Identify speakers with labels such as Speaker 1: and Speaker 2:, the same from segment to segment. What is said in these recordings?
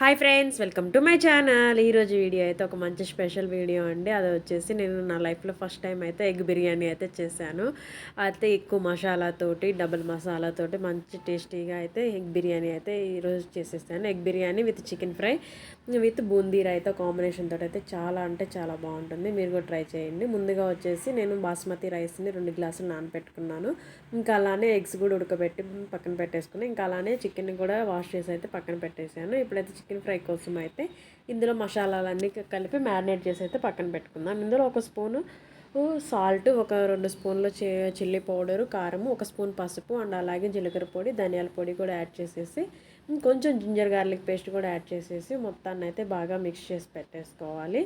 Speaker 1: Hi friends, welcome to my channel. ఈరోజు video అయితే ఒక మంచి స్పెషల్ వీడియో అండి. అది వచ్చేసి నేను నా లైఫ్లో ఫస్ట్ టైం అయితే ఎగ్ బిర్యానీ అయితే చేశాను. అయితే ఎక్కువ మసాలాతోటి, డబుల్ మసాలాతోటి మంచి టేస్టీగా అయితే ఎగ్ బిర్యానీ అయితే ఈరోజు చేసేసాను. Egg biryani with chicken fry with boondi raita combination తోటి అయితే చాలా అంటే చాలా బాగుంటుంది. మీరు కూడా ట్రై చేయండి. ముందుగా వచ్చేసి నేను బాస్మతి రైస్ని 2 గ్లాసులు నానబెట్టుకున్నాను. ఇంకా అలానే ఎగ్స్ కూడా ఉడకబెట్టి పక్కన పెట్టేసుకుని, ఇంకా అలానే చికెన్ కూడా వాష్ చేసి అయితే పక్కన పెట్టేసాను. ఇప్పుడైతే చికెన్ ఫ్రై కోసం అయితే ఇందులో మసాలాలన్నీ కలిపి మ్యారినేట్ చేసి అయితే పక్కన పెట్టుకుందాం. ఇందులో ఒక స్పూను సాల్ట్, ఒక 2 స్పూన్లు చిల్లీ పౌడరు, కారము, 1 స్పూన్ పసుపు అండ్ అలాగే జీలకర్ర పొడి, ధనియాల పొడి కూడా యాడ్ చేసేసి కొంచెం జింజర్ గార్లిక్ పేస్ట్ కూడా యాడ్ చేసేసి మొత్తాన్ని అయితే బాగా మిక్స్ చేసి పెట్టేసుకోవాలి.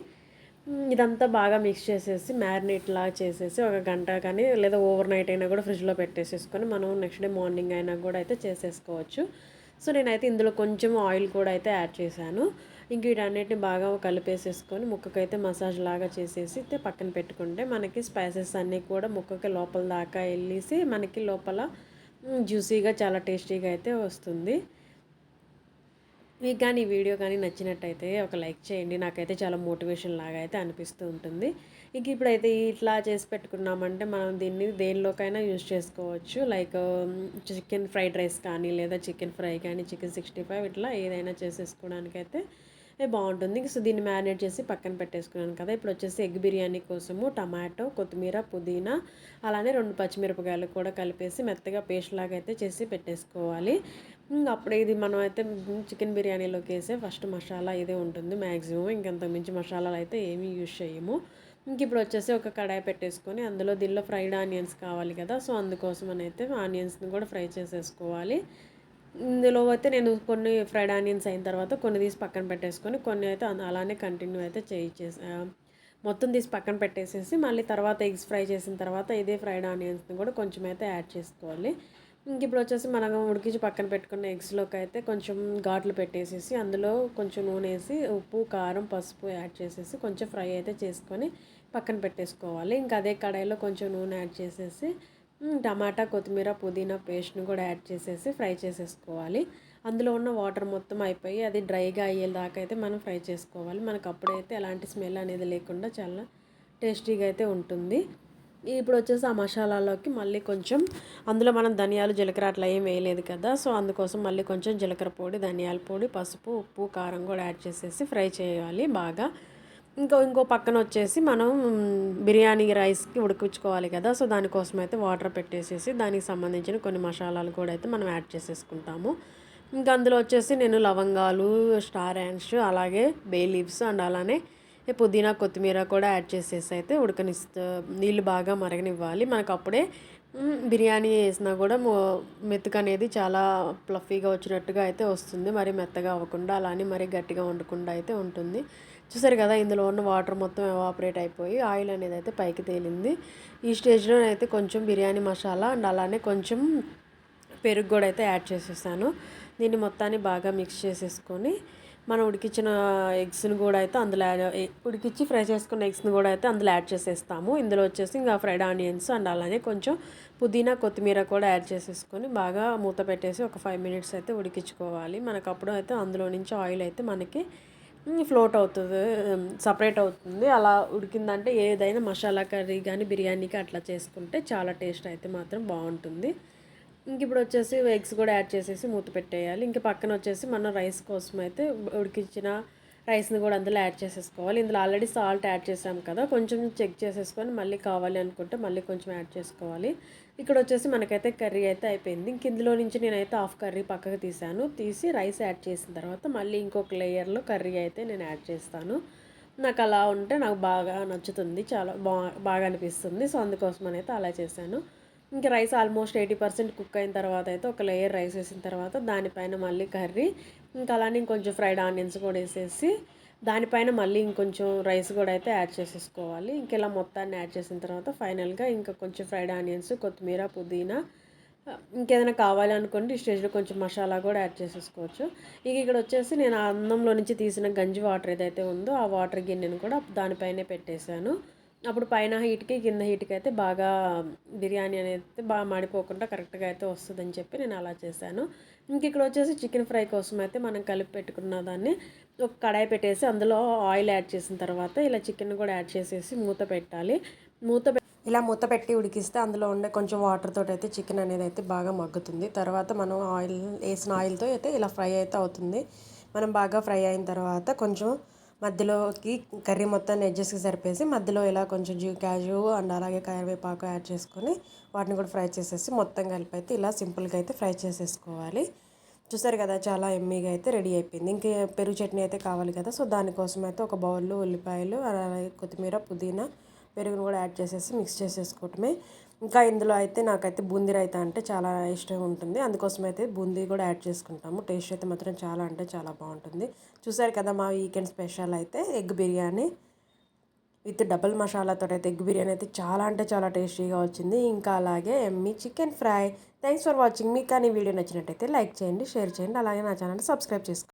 Speaker 1: ఇదంతా బాగా మిక్స్ చేసేసి మ్యారినేట్ లాగా చేసేసి ఒక గంట కానీ లేదా ఓవర్ నైట్ అయినా కూడా ఫ్రిడ్జ్లో పెట్టేసేసుకొని మనం నెక్స్ట్ డే మార్నింగ్ అయినా కూడా అయితే చేసేసుకోవచ్చు. సో నేనైతే ఇందులో కొంచెం ఆయిల్ కూడా అయితే యాడ్ చేశాను. ఇంక వీటన్నిటిని బాగా కలిపేసేసుకొని ముక్కకైతే మసాజ్ లాగా చేసేసి అయితే పక్కన పెట్టుకుంటే మనకి స్పైసెస్ అన్నీ కూడా ముక్కకి లోపల దాకా వెళ్ళేసి మనకి లోపల జ్యూసీగా చాలా టేస్టీగా అయితే వస్తుంది. మీకు కానీ ఈ వీడియో కానీ నచ్చినట్టయితే ఒక లైక్ చేయండి. నాకైతే చాలా మోటివేషన్ లాగా అయితే అనిపిస్తూ ఉంటుంది. ఇంక ఇప్పుడైతే ఇట్లా చేసి పెట్టుకున్నామంటే మనం దీన్ని దేనిలోకైనా యూజ్ చేసుకోవచ్చు. లైక్ చికెన్ ఫ్రైడ్ రైస్ కానీ, లేదా చికెన్ ఫ్రై కానీ, చికెన్ 65 ఇట్లా ఏదైనా చేసేసుకోవడానికైతే బాగుంటుంది. సో దీన్ని మ్యారినేట్ చేసి పక్కన పెట్టేసుకున్నాను కదా. ఇప్పుడు వచ్చేసి ఎగ్ బిర్యానీ కోసము టమాటో, కొత్తిమీర, పుదీనా అలానే 2 పచ్చిమిరపకాయలు కూడా కలిపేసి మెత్తగా పేస్ట్ లాగా అయితే చేసి పెట్టేసుకోవాలి. అప్పుడు ఇది మనం అయితే చికెన్ బిర్యానీలోకి వేసే ఫస్ట్ మసాలా ఇదే ఉంటుంది మ్యాక్సిమం. ఇంకంతకు మించి మసాలాలు అయితే ఏమీ యూజ్ చేయము. ఇంక ఇప్పుడు వచ్చేసి ఒక కడాయి పెట్టేసుకొని దీనిలో ఫ్రైడ్ ఆనియన్స్ కావాలి కదా. సో అందుకోసం అని అయితే ఆనియన్స్ని కూడా ఫ్రై చేసేసుకోవాలి. ఇందులో అయితే నేను కొన్ని ఫ్రైడ్ ఆనియన్స్ అయిన తర్వాత కొన్ని తీసి పక్కన పెట్టేసుకొని కొన్ని అయితే అలానే కంటిన్యూ అయితే మొత్తం తీసి పక్కన పెట్టేసేసి మళ్ళీ తర్వాత ఎగ్స్ ఫ్రై చేసిన తర్వాత ఇదే ఫ్రైడ్ ఆనియన్స్ని కూడా కొంచెం అయితే యాడ్ చేసుకోవాలి. ఇంక ఇప్పుడు వచ్చేసి మనం ఉడికించి పక్కన పెట్టుకున్న ఎగ్స్లోకి అయితే కొంచెం ఘాట్లు పెట్టేసేసి అందులో కొంచెం నూనె వేసి ఉప్పు, కారం, పసుపు యాడ్ చేసేసి కొంచెం ఫ్రై అయితే చేసుకొని పక్కన పెట్టేసుకోవాలి. ఇంకా అదే కడాయిలో కొంచెం నూనె యాడ్ చేసేసి టమాటా, కొత్తిమీర, పుదీనా పేస్ట్ని కూడా యాడ్ చేసేసి ఫ్రై చేసేసుకోవాలి. అందులో ఉన్న వాటర్ మొత్తం అయిపోయి అది డ్రైగా అయ్యేదాకా అయితే మనం ఫ్రై చేసుకోవాలి. మనకు అప్పుడైతే ఎలాంటి స్మెల్ అనేది లేకుండా చాలా టేస్టీగా అయితే ఉంటుంది. ఇప్పుడు వచ్చేసి ఆ మసాలాలోకి మళ్ళీ కొంచెం అందులో మనం ధనియాలు, జీలకర్ర అట్లా ఏం వేయలేదు కదా. సో అందుకోసం మళ్ళీ కొంచెం జీలకర్ర పొడి, ధనియాల పొడి, పసుపు, ఉప్పు, కారం కూడా యాడ్ చేసేసి ఫ్రై చేయాలి బాగా. ఇంకో పక్కన వచ్చేసి మనం బిర్యానీ రైస్కి ఉడికించుకోవాలి కదా. సో దానికోసం అయితే వాటర్ పెట్టేసేసి దానికి సంబంధించిన కొన్ని మసాలాలు కూడా అయితే మనం యాడ్ చేసేసుకుంటాము. ఇంకా అందులో వచ్చేసి నేను లవంగాలు, స్టార్ యాండ్స్, అలాగే బే లీవ్స్ అండ్ అలానే పుదీనా, కొత్తిమీర కూడా యాడ్ చేసేసి అయితే నీళ్ళు బాగా మరగనివ్వాలి. మనకు అప్పుడే బిర్యానీ వేసినా కూడా మెతుకు అనేది చాలా ఫ్లఫీగా వచ్చినట్టుగా అయితే వస్తుంది. మరి మెత్తగా అవ్వకుండా అలానే మరీ గట్టిగా వండకుండా అయితే ఉంటుంది. చూసారు కదా, ఇందులో ఉన్న వాటర్ మొత్తం ఎవాపరేట్ అయిపోయి ఆయిల్ అనేది అయితే పైకి తేలింది. ఈ స్టేజ్లో అయితే కొంచెం బిర్యానీ మసాలా అండ్ అలానే కొంచెం పెరుగు కూడా అయితే యాడ్ చేసేసాను. దీన్ని మొత్తాన్ని బాగా మిక్స్ చేసేసుకొని మనం ఉడికించిన ఎగ్స్ని కూడా అయితే అందులో ఉడికించి ఫ్రై చేసుకున్న ఎగ్స్ని కూడా అయితే అందులో యాడ్ చేసేస్తాము. ఇందులో వచ్చేసి ఇంకా ఫ్రైడ్ ఆనియన్స్ అండ్ అలానే కొంచెం పుదీనా, కొత్తిమీర కూడా యాడ్ చేసేసుకొని బాగా మూత పెట్టేసి ఒక 5 మినిట్స్ అయితే ఉడికించుకోవాలి. మనకు అప్పుడు అయితే అందులో నుంచి ఆయిల్ అయితే మనకి ఫ్లోట్ అవుతుంది, సపరేట్ అవుతుంది. అలా ఉడికిందంటే ఏదైనా మసాలా కర్రీ కానీ బిర్యానీకి అట్లా చేసుకుంటే చాలా టేస్ట్ అయితే మాత్రం బాగుంటుంది. ఇంక ఇప్పుడు వచ్చేసి ఎగ్స్ కూడా యాడ్ చేసేసి మూత పెట్టేయాలి. ఇంక పక్కన వచ్చేసి మనం రైస్ కోసం అయితే ఉడికించిన రైస్ని కూడా అందులో యాడ్ చేసేసుకోవాలి. ఇందులో ఆల్రెడీ సాల్ట్ యాడ్ చేసాం కదా, కొంచెం చెక్ చేసేసుకొని మళ్ళీ కావాలి అనుకుంటే మళ్ళీ కొంచెం యాడ్ చేసుకోవాలి. ఇక్కడ వచ్చేసి మనకైతే కర్రీ అయితే అయిపోయింది. ఇంక ఇందులో నుంచి నేనైతే హాఫ్ కర్రీ పక్కకు తీసి రైస్ యాడ్ చేసిన తర్వాత మళ్ళీ ఇంకొక లేయర్లో కర్రీ అయితే నేను యాడ్ చేస్తాను. నాకు అలా ఉంటే నాకు బాగా నచ్చుతుంది, చాలా బాగా అనిపిస్తుంది. సో అందుకోసం అయితే అలా చేశాను. ఇంకా రైస్ ఆల్మోస్ట్ 80% కుక్ అయిన తర్వాత అయితే ఒక లేయర్ రైస్ వేసిన తర్వాత దానిపైన మళ్ళీ కర్రీ, ఇంకా అలానే ఇంకొంచెం ఫ్రైడ్ ఆనియన్స్ కూడా వేసేసి దానిపైన మళ్ళీ ఇంకొంచెం రైస్ కూడా అయితే యాడ్ చేసేసుకోవాలి. ఇంకెలా మొత్తాన్ని యాడ్ చేసిన తర్వాత ఫైనల్గా ఇంకా కొంచెం ఫ్రైడ్ ఆనియన్స్, కొత్తిమీర, పుదీనా ఇంకేదైనా కావాలి అనుకోండి ఈ స్టేజ్లో కొంచెం మసాలా కూడా యాడ్ చేసేసుకోవచ్చు. ఇక్కడ వచ్చేసి నేను ఆ అన్నంలో నుంచి తీసిన గంజి వాటర్ ఏదైతే ఉందో ఆ వాటర్ గిన్నెను కూడా దానిపైనే పెట్టేశాను. అప్పుడు పైన హీట్‌కి, కింద హీట్‌కి అయితే బాగా బిర్యానీ అనేది బాగా మాడిపోకుండా కరెక్ట్‌గా అయితే వస్తదని చెప్పి నేను అలా చేశాను. ఇంక ఇక్కడ వచ్చేసి చికెన్ ఫ్రై కోసం అయితే మనం కలిపి పెట్టుకున్న దాన్ని ఒక కడాయి పెట్టేసి అందులో ఆయిల్ యాడ్ చేసిన తర్వాత ఇలా చికెన్ కూడా యాడ్ చేసేసి మూత పెట్టాలి. ఇలా మూత పెట్టి ఉడికిస్తే అందులో ఉండే కొంచెం వాటర్ తోటి అయితే చికెన్ అనేది అయితే బాగా మగ్గుతుంది. తర్వాత మనం వేసిన ఆయిల్‌తో అయితే ఇలా ఫ్రై అయితే అవుతుంది. మనం బాగా ఫ్రై అయిన తర్వాత కొంచెం మధ్యలోకి కర్రీ మొత్తాన్ని ఎడ్జెస్‌కి సరిపేసి మధ్యలో ఇలా కొంచెం క్యాజు అండ్ అలాగే కరివేపాకు యాడ్ చేసుకొని వాటిని కూడా ఫ్రై చేసేసి మొత్తం కలిపి అయితే ఇలా సింపుల్‌గా అయితే ఫ్రై చేసేసుకోవాలి. చూసారు కదా, చాలా ఎమ్మీగా అయితే రెడీ అయిపోయింది. ఇంక పెరుగు చట్నీ అయితే కావాలి కదా, సో దానికోసం అయితే ఒక బౌల్లో ఉల్లిపాయలు అలాగే కొత్తిమీర, పుదీనా, పెరుగును కూడా యాడ్ చేసేసి మిక్స్ చేసేసుకోవటమే. ఇంకా ఇందులో అయితే నాకైతే బూందీ రైతా అంటే చాలా ఇష్టం ఉంటుంది. అందుకోసం అయితే బూందీ కూడా యాడ్ చేసుకుంటాము. టేస్ట్ అయితే మాత్రం చాలా అంటే చాలా బాగుంటుంది. చూసారు కదా, మా వీకెండ్ స్పెషల్ అయితే ఎగ్ బిర్యానీ విత్ డబల్ మసాలాతో అయితే ఎగ్ బిర్యానీ అయితే చాలా అంటే చాలా టేస్టీగా వచ్చింది. ఇంకా అలాగే Emmy chicken fry. Thanks for watching. మీకు కానీ వీడియో నచ్చినట్టయితే లైక్ చేయండి, షేర్ చేయండి, అలాగే నా ఛానల్ సబ్స్క్రైబ్ చేసుకోండి.